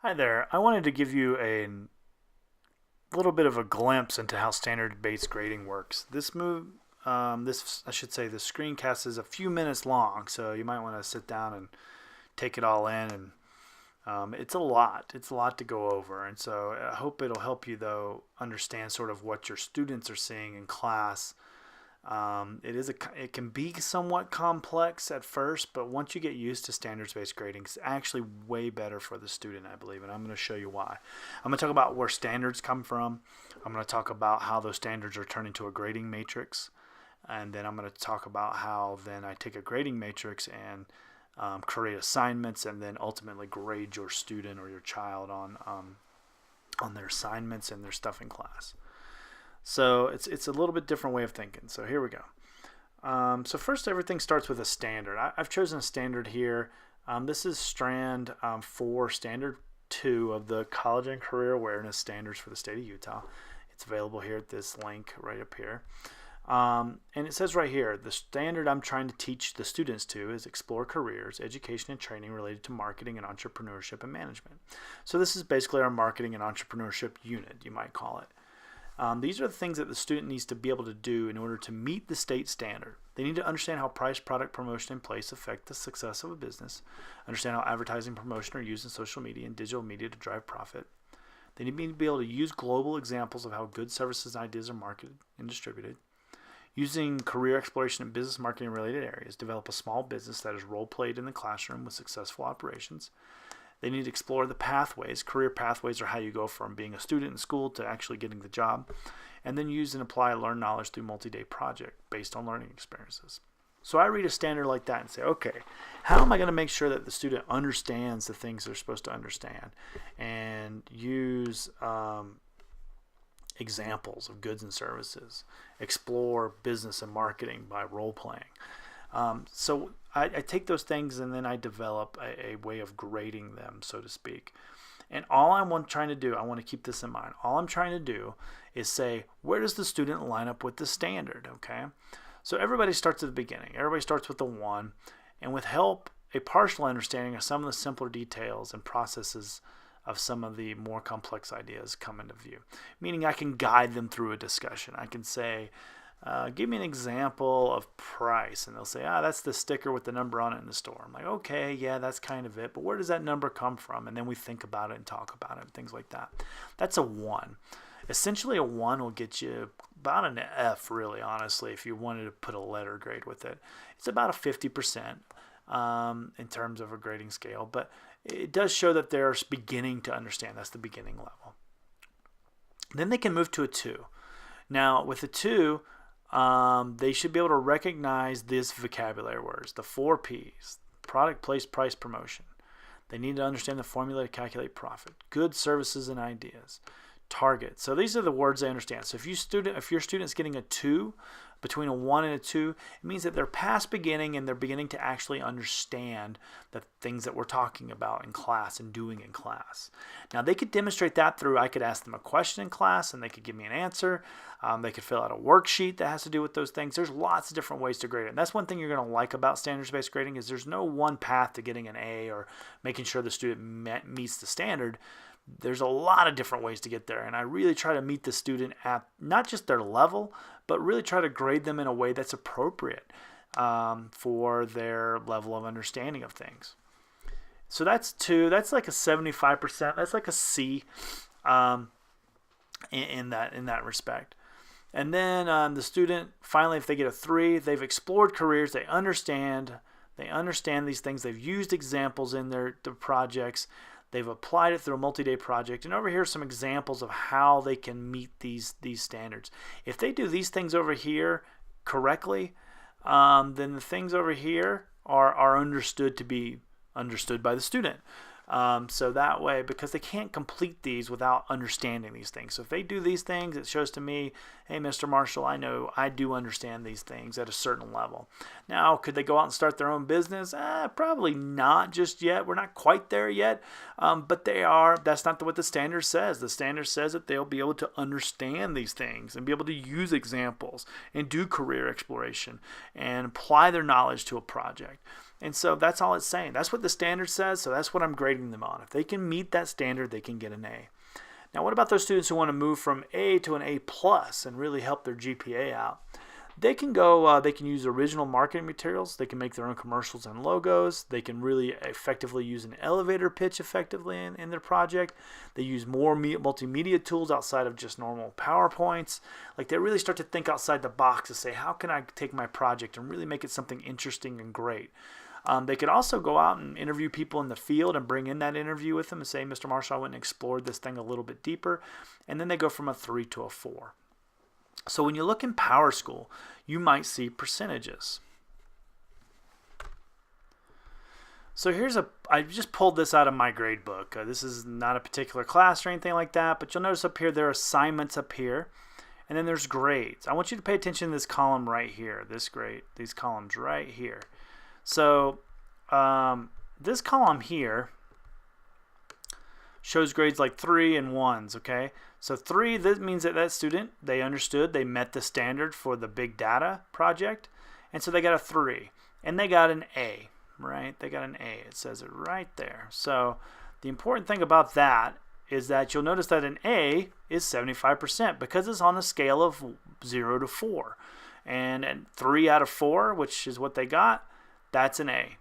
Hi there. I wanted to give you a little bit of a glimpse into how standard-based grading works. This I should say, the screencast is a few minutes long, so you might want to sit down and take it all in. And it's a lot. It's a lot to go over, and so I hope it'll help you though understand sort of what your students are seeing in class. It can be somewhat complex at first, but once you get used to standards-based grading, it's actually way better for the student, I believe, and I'm going to show you why. I'm going to talk about where standards come from. I'm going to talk about how those standards are turned into a grading matrix, and then I'm going to talk about how then I take a grading matrix and create assignments, and then ultimately grade your student or your child on their assignments and their stuff in class. So it's a little bit different way of thinking. So here we go. So first, everything starts with a standard. I've chosen a standard here. This is strand 4, standard 2 of the College and Career Awareness Standards for the state of Utah. It's available here at this link right up here. And it says right here, the standard I'm trying to teach the students to is explore careers, education, and training related to marketing and entrepreneurship and management. So this is basically our marketing and entrepreneurship unit, you might call it. These are the things that the student needs to be able to do in order to meet the state standard. They need to understand how price, product, promotion, and place affect the success of a business, understand how advertising, promotion are used in social media and digital media to drive profit. They need to be able to use global examples of how goods, services, and ideas are marketed and distributed. Using career exploration and business marketing related areas, develop a small business that is role-played in the classroom with successful operations. They need to explore the pathways. Career pathways are how you go from being a student in school to actually getting the job. And then use and apply learned knowledge through multi-day project based on learning experiences. So I read a standard like that and say, okay, how am I going to make sure that the student understands the things they're supposed to understand? And use examples of goods and services. Explore business and marketing by role-playing. So I take those things and then I develop a way of grading them, so to speak. And all I'm trying to do, I want to keep this in mind, all I'm trying to do is say, where does the student line up with the standard, okay? So everybody starts at the beginning. Everybody starts with the 1, and with help, a partial understanding of some of the simpler details and processes of some of the more complex ideas come into view. Meaning I can guide them through a discussion. I can say, give me an example of price. And they'll say, that's the sticker with the number on it in the store. I'm like, okay, yeah, that's kind of it. But where does that number come from? And then we think about it and talk about it and things like that. That's a 1. Essentially, a 1 will get you about an F, really, honestly, if you wanted to put a letter grade with it. It's about a 50% in terms of a grading scale. But it does show that they're beginning to understand. That's the beginning level. Then they can move to a 2. Now, with a 2, they should be able to recognize these vocabulary words, the 4 P's: product, place, price, promotion. They need to understand the formula to calculate profit, goods, services, and ideas, target. So these are the words they understand. So if your student's getting a 2, between a 1 and a 2, it means that they're past beginning and they're beginning to actually understand the things that we're talking about in class and doing in class. Now they could demonstrate that through, I could ask them a question in class and they could give me an answer. They could fill out a worksheet that has to do with those things. There's lots of different ways to grade it. And that's one thing you're going to like about standards-based grading is there's no one path to getting an A or making sure the student meets the standard. There's a lot of different ways to get there, and I really try to meet the student at not just their level, but really try to grade them in a way that's appropriate for their level of understanding of things. So that's 2. That's like a 75%. That's like a C in that respect. And then the student, finally, if they get a 3, they've explored careers, they understand these things, they've used examples in their projects, they've applied it through a multi-day project. And over here are some examples of how they can meet these standards. If they do these things over here correctly, then the things over here are understood to be understood by the student. So that way, because they can't complete these without understanding these things. So if they do these things, it shows to me, hey, Mr. Marshall, I know I do understand these things at a certain level. Now, could they go out and start their own business? Probably not just yet. We're not quite there yet, but they are. That's not what the standard says. The standard says that they'll be able to understand these things and be able to use examples and do career exploration and apply their knowledge to a project. And so that's all it's saying. That's what the standard says, so that's what I'm grading them on. If they can meet that standard, they can get an A. Now, what about those students who want to move from A to an A plus and really help their GPA out? They can go, they can use original marketing materials. They can make their own commercials and logos. They can really effectively use an elevator pitch effectively in their project. They use more multimedia tools outside of just normal PowerPoints. Like, they really start to think outside the box to say, how can I take my project and really make it something interesting and great? They could also go out and interview people in the field and bring in that interview with them and say, Mr. Marshall, I went and explored this thing a little bit deeper. And then they go from a 3 to a 4. So when you look in Power School, you might see percentages. So I just pulled this out of my grade book. This is not a particular class or anything like that, but you'll notice up here there are assignments up here, and then there's grades. I want you to pay attention to this column right here, these columns right here. So this column here shows grades like 3 and 1s, okay? So 3, that means that student, they understood, they met the standard for the big data project, and so they got a 3. And they got an A, right? They got an A. It says it right there. So the important thing about that is that you'll notice that an A is 75% because it's on a scale of 0 to 4. And 3 out of 4, which is what they got, that's an A.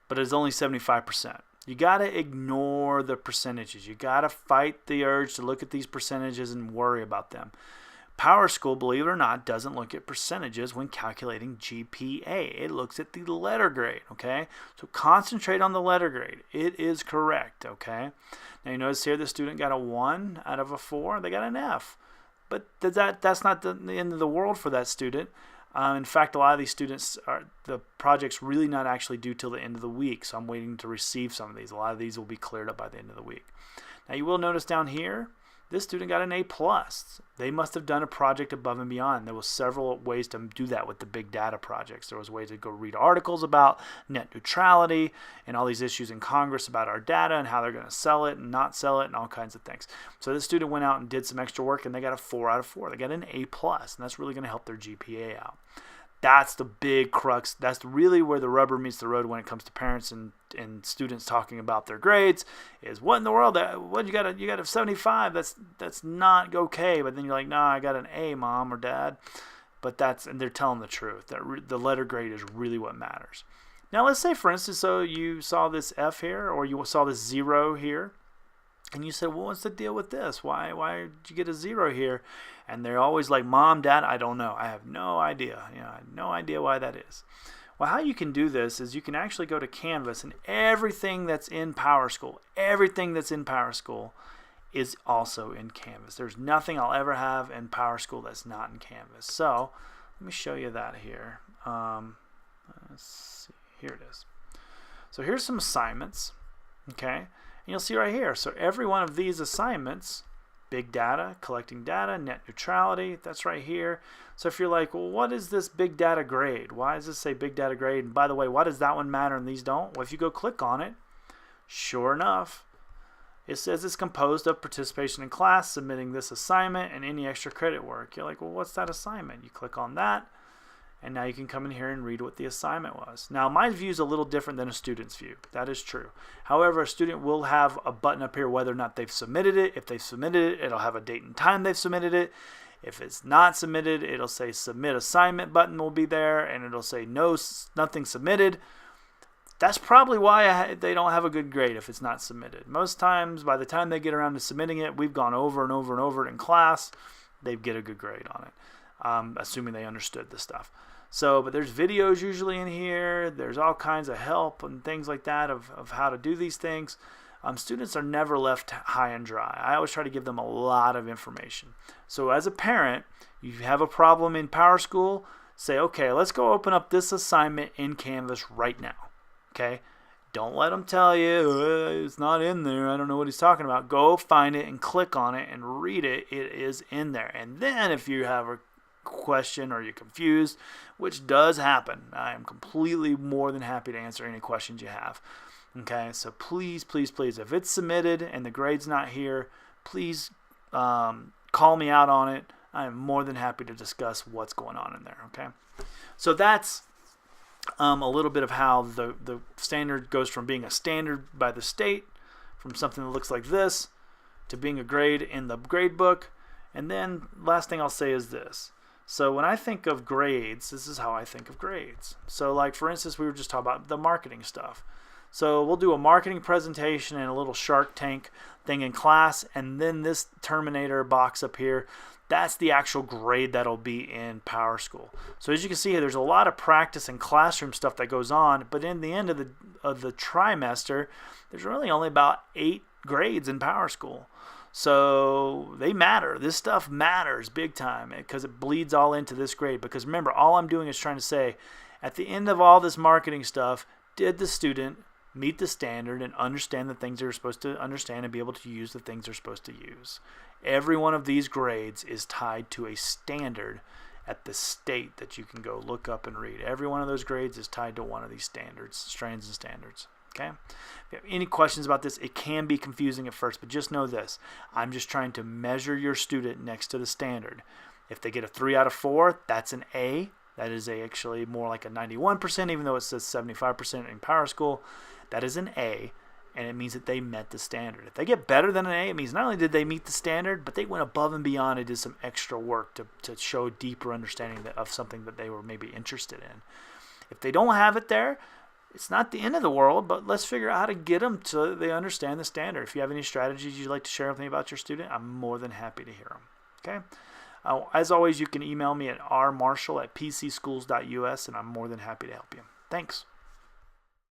But it's only 75%. You got to ignore the percentages. You got to fight the urge to look at these percentages and worry about them. Power School, believe it or not, doesn't look at percentages when calculating GPA. It looks at the letter grade, okay? So concentrate on the letter grade. It is correct, okay? Now you notice here the student got a 1 out of a 4. They got an F. But that's not the end of the world for that student. In fact, a lot of these students, the project's really not actually due till the end of the week, so I'm waiting to receive some of these. A lot of these will be cleared up by the end of the week. Now, you will notice down here, this student got an A+. They must have done a project above and beyond. There was several ways to do that with the big data projects. There was ways to go read articles about net neutrality and all these issues in Congress about our data and how they're going to sell it and not sell it and all kinds of things. So this student went out and did some extra work, and they got a 4 out of 4. They got an A+, and that's really going to help their GPA out. That's the big crux. That's really where the rubber meets the road when it comes to parents and students talking about their grades. Is what in the world? What you got a 75? That's not okay. But then you're like, nah, I got an A, mom or dad. But and they're telling the truth. The letter grade is really what matters. Now let's say, for instance, so you saw this F here, or you saw this 0 here. And you said, well, what's the deal with this? Why did you get a 0 here? And they're always like, Mom, Dad, I don't know. I have no idea. I have no idea why that is. Well, how you can do this is you can actually go to Canvas, and everything that's in Power School is also in Canvas. There's nothing I'll ever have in Power School that's not in Canvas. So let me show you that here. Let's see. Here it is. So here's some assignments. Okay. And you'll see right here. So every one of these assignments, big data, collecting data, net neutrality, that's right here. So if you're like, well, what is this big data grade? Why does this say big data grade? And by the way, why does that one matter and these don't? Well, if you go click on it, sure enough, it says it's composed of participation in class, submitting this assignment, and any extra credit work. You're like, well, what's that assignment? You click on that, and now you can come in here and read what the assignment was. Now, my view is a little different than a student's view. That is true. However, a student will have a button up here whether or not they've submitted it. If they've submitted it, it'll have a date and time they've submitted it. If it's not submitted, it'll say Submit Assignment button will be there, and it'll say No, nothing submitted. That's probably why they don't have a good grade if it's not submitted. Most times, by the time they get around to submitting it, we've gone over and over and over it in class, they get a good grade on it, assuming they understood the stuff. So, but there's videos usually in here. There's all kinds of help and things like that of how to do these things. Students are never left high and dry. I always try to give them a lot of information. So as a parent, you have a problem in Power School, say, okay, let's go open up this assignment in Canvas right now. Okay? Don't let them tell you, it's not in there, I don't know what he's talking about. Go find it and click on it and read it. It is in there. And then if you have a question or you're confused, which does happen, I am completely more than happy to answer any questions you have. Okay, so please, please, please, if it's submitted and the grade's not here, please call me out on it. I am more than happy to discuss what's going on in there. Okay, so that's a little bit of how the standard goes from being a standard by the state, from something that looks like this, to being a grade in the grade book. And then last thing I'll say is this. So when I think of grades, this is how I think of grades. So like for instance, we were just talking about the marketing stuff. So we'll do a marketing presentation and a little Shark Tank thing in class, and then this Terminator box up here, that's the actual grade that'll be in Power School. So as you can see here, there's a lot of practice and classroom stuff that goes on, but in the end of the trimester, there's really only about 8 grades in Power School. So they matter. This stuff matters big time because it bleeds all into this grade. Because remember, all I'm doing is trying to say, at the end of all this marketing stuff, did the student meet the standard and understand the things they're supposed to understand and be able to use the things they're supposed to use? Every one of these grades is tied to a standard at the state that you can go look up and read. Every one of those grades is tied to one of these standards, strands and standards. Okay? If you have any questions about this, it can be confusing at first, but just know this. I'm just trying to measure your student next to the standard. If they get a 3 out of 4, that's an A. That is actually more like a 91%, even though it says 75% in Power School. That is an A, and it means that they met the standard. If they get better than an A, it means not only did they meet the standard, but they went above and beyond and did some extra work to show deeper understanding of something that they were maybe interested in. If they don't have it there, it's not the end of the world, but let's figure out how to get them so they understand the standard. If you have any strategies you'd like to share with me about your student, I'm more than happy to hear them. Okay? As always, you can email me at rmarshall@pcschools.us, and I'm more than happy to help you. Thanks.